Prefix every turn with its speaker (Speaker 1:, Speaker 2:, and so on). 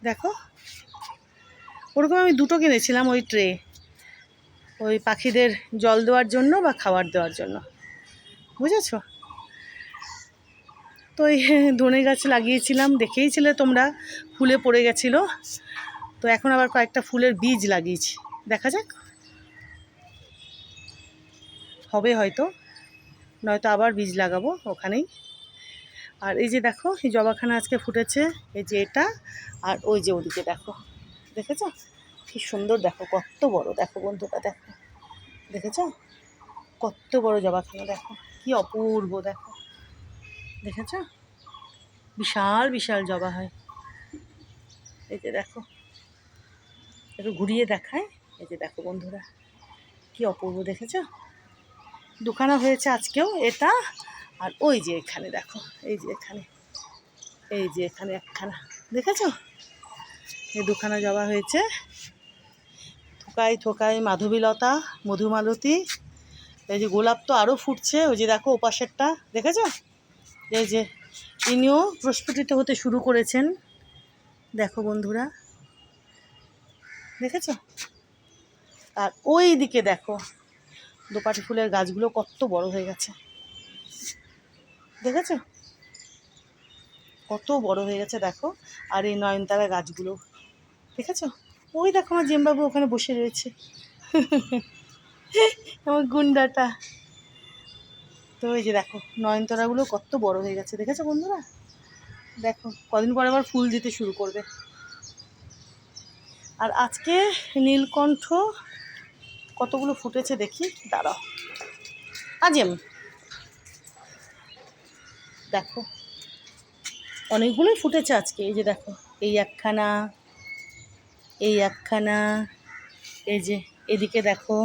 Speaker 1: দেখো, ওরকম আমি দুটো কিনেছিলাম, ওই ট্রে, ওই পাখিদের জল দেওয়ার জন্য বা খাবার দেওয়ার জন্য, বুঝেছো? তো এই ধনে গাছ লাগিয়েছিলাম, দেখেইছিলে তোমরা, ফুলে পড়ে গেছিলো। তো এখন আবার কয়েকটা ফুলের বীজ লাগিয়েছি, দেখা যাক হবে হয়তো, নয়তো আবার বীজ লাগাবো ওখানেই। আর এই যে দেখো, এই জবাখানা আজকে ফুটেছে, এই যে এটা, আর ওই যে ওদিকে দেখো, দেখেছো কি সুন্দর, দেখো কত বড়, দেখো বন্ধুরা, দেখো দেখেছো কত বড় জবাখানা, দেখো কি অপূর্ব, দেখো দেখেছো, বিশাল বিশাল জবা হয়। এই যে দেখো, একটু ঘুরিয়ে দেখায়, এই যে দেখো বন্ধুরা কি অপূর্ব, দেখেছো? দুখানা হয়েছে আজকেও, এটা আর ওই যে এখানে দেখো, এই যে এখানে, এই যে এখানে একখানা, দেখেছো? এই দুখানা জবা হয়েছে। থোকায় থোকায় মাধবীলতা, মধুমালতী, এই যে গোলাপ তো আরও ফুটছে, ওই যে দেখো ওপাশেরটা, দেখেছো? এই যে ইনিও প্রস্ফুটিত হতে শুরু করেছেন, দেখো বন্ধুরা, দেখেছো? আর ওই দিকে দেখো, দোপাটি ফুলের গাছগুলো কত বড় হয়ে গেছে, দেখেছো কত বড় হয়ে গেছে, দেখো। আর এই নয়নতারা গাছগুলো, দেখেছো? ওই দেখো আমার জিম্বাবু ওখানে বসে রয়েছে, আমার গুন্ডাটা। তো এই যে দেখো, নয়নতারাগুলো কত বড় হয়ে গেছে, দেখেছো বন্ধুরা? দেখো কদিন পরে আবার ফুল দিতে শুরু করবে। আর আজকে নীলকণ্ঠ কতগুলো ফুটেছে দেখি, দাঁড়াও, আজেম দেখো অনেকগুলোই ফুটেছে আজকে। এই যে দেখো, এই একখানা, এই একখানা, এই যে এদিকে দেখো,